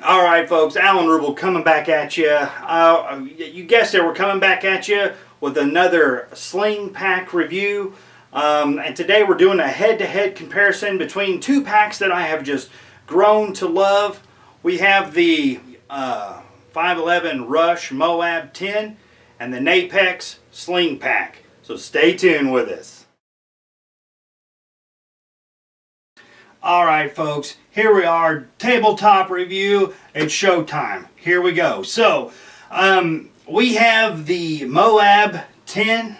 All right, folks, Alan Rubel coming back at you. You guessed it, we're coming back at you with another SlingPAck review. And today we're doing a head-to-head comparison between two packs that I have just grown to love. We have the 511 Rush MOAB 10 and the Napex SlingPAck. So stay tuned with us. All right, folks, here we are, tabletop review. It's showtime. Here we go. So, we have the MOAB 10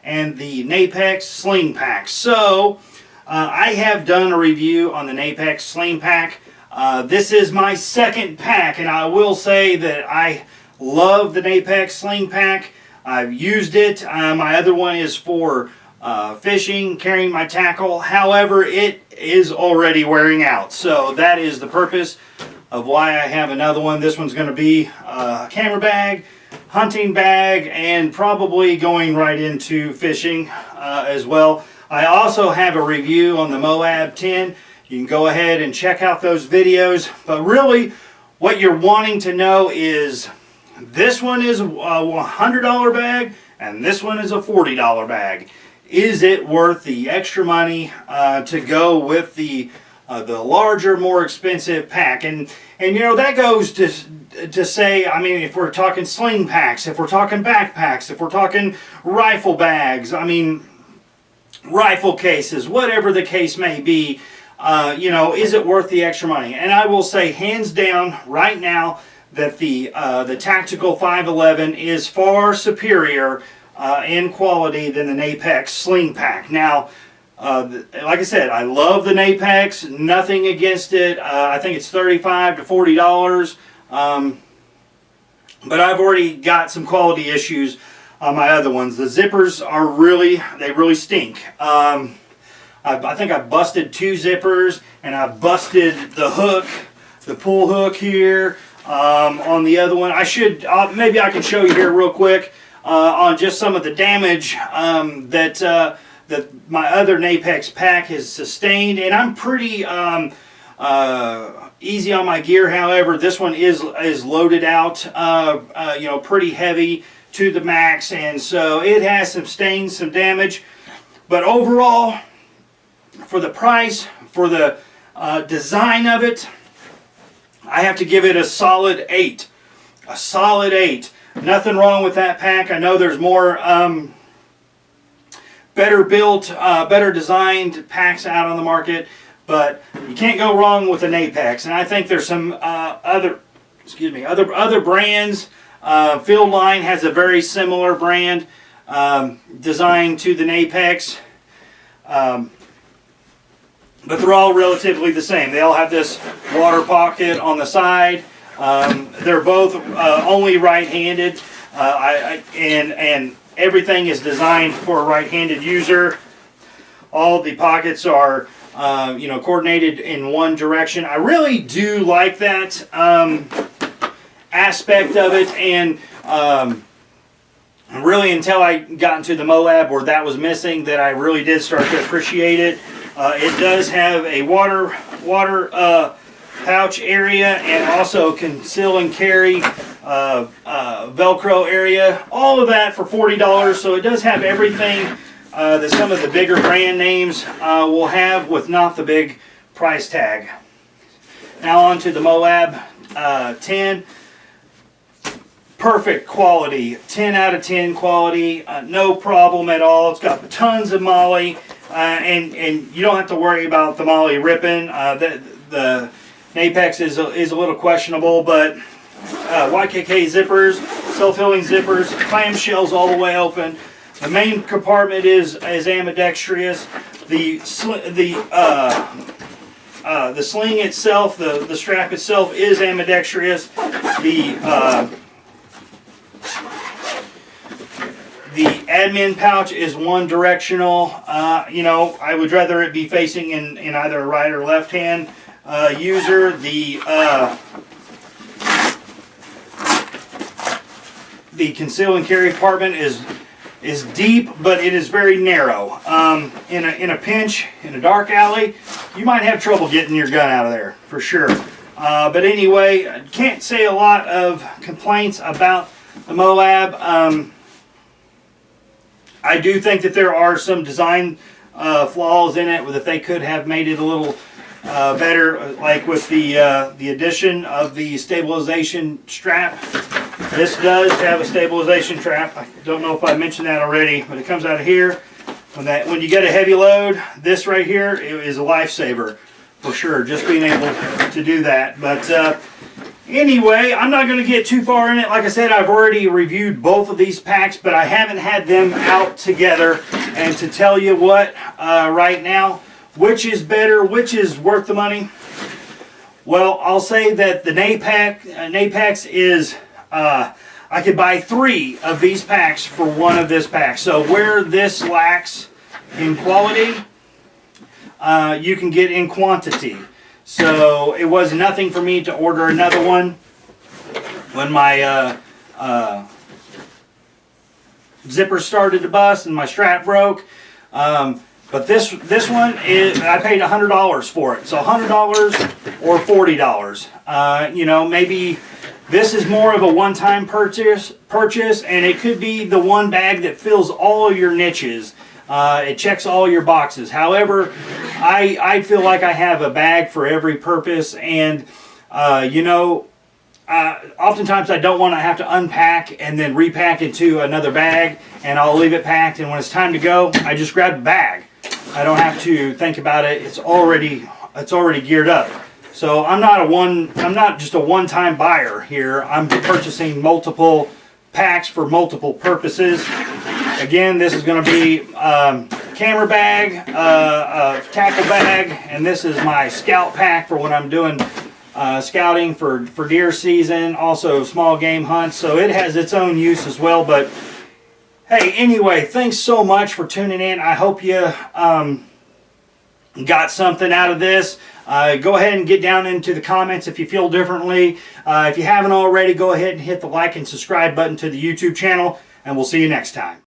and the Napex SlingPAck. So, I have done a review on the Napex SlingPAck. This is my second pack, and I will say that I love the Napex SlingPAck. I've used it. My other one is for fishing, carrying my tackle. However, it is already wearing out. So that is the purpose of why I have another one. This one's going to be a camera bag, hunting bag, and probably going right into fishing as well. I also have a review on the MOAB 10. You can go ahead and check out those videos. But really, what you're wanting to know is this one is a $100 bag and this one is a $40 bag. Is it worth the extra money to go with the larger, more expensive pack? And you know, that goes to say, I mean, if we're talking sling packs, if we're talking backpacks, if we're talking rifle bags, I mean, rifle cases, whatever the case may be, you know, is it worth the extra money? And I will say, hands down, right now, that the Tactical 511 is far superior in quality than the Napex SlingPAck. Now, like I said, I love the Napex, nothing against it. I think it's $35 to $40, but I've already got some quality issues on my other ones. The zippers are they really stink. I think I busted two zippers, and I busted the hook, the pull hook here on the other one. Maybe I can show you here real quick. On just some of the damage that my other Napex pack has sustained, and I'm pretty easy on my gear. However, this one is loaded out, you know, pretty heavy to the max, and so it has some stains, some damage. But overall, for the price, for the design of it, I have to give it a solid 8. A solid 8. Nothing wrong with that pack. I know there's more better built, better designed packs out on the market, but you can't go wrong with the Napex. And I think there's some other brands. Field Line has a very similar brand designed to the Napex, but they're all relatively the same. They all have this water pocket on the side. They're both only right-handed, and everything is designed for a right-handed user. All the pockets are, you know, coordinated in one direction. I really do like that aspect of it, and really until I got into the MOAB where that was missing, that I really did start to appreciate it. It does have a water pouch area, and also conceal and carry Velcro area. All of that for $40. So it does have everything that some of the bigger brand names will have, with not the big price tag. Now on to the MOAB 10. Perfect quality, 10 out of 10 quality, no problem at all. It's got tons of moly, and you don't have to worry about the moly ripping. The Napex is a little questionable, but YKK zippers, self-filling zippers, clamshells all the way open. The main compartment is ambidextrous. The sling itself, the strap itself, is ambidextrous. The admin pouch is one directional. You know, I would rather it be facing in either a right or left hand user. The conceal and carry compartment is deep, but it is very narrow. In a pinch, in a dark alley, you might have trouble getting your gun out of there, for sure. But anyway, I can't say a lot of complaints about the MOAB. I do think that there are some design flaws in it that they could have made it a little better, like with the addition of the stabilization strap. This does have a stabilization strap. I don't know if I mentioned that already, but it comes out of here. When you get a heavy load, this right here is a lifesaver for sure, just being able to do that. But anyway, I'm not going to get too far in it. Like I said, I've already reviewed both of these packs, but I haven't had them out together. And to tell you what, right now, which is better, which is worth the money? Well, I'll say that the Napex is, I could buy 3 of these packs for one of this pack. So where this lacks in quality, you can get in quantity. So it was nothing for me to order another one when my zipper started to bust and my strap broke. But this one is, I paid $100 for it. So $100 or $40. You know, maybe this is more of a one-time purchase, and it could be the one bag that fills all of your niches. It checks all your boxes. However, I feel like I have a bag for every purpose, and you know, oftentimes I don't want to have to unpack and then repack into another bag, and I'll leave it packed, and when it's time to go, I just grab the bag. I don't have to think about it. It's already geared up. So I'm not just a one-time buyer here. I'm purchasing multiple packs for multiple purposes. Again, this is going to be camera bag, tackle bag, and this is my scout pack for when I'm doing scouting for deer season, also small game hunts. So it has its own use as well. But hey, anyway, thanks so much for tuning in. I hope you got something out of this. Go ahead and get down into the comments if you feel differently. If you haven't already, go ahead and hit the like and subscribe button to the YouTube channel, and we'll see you next time.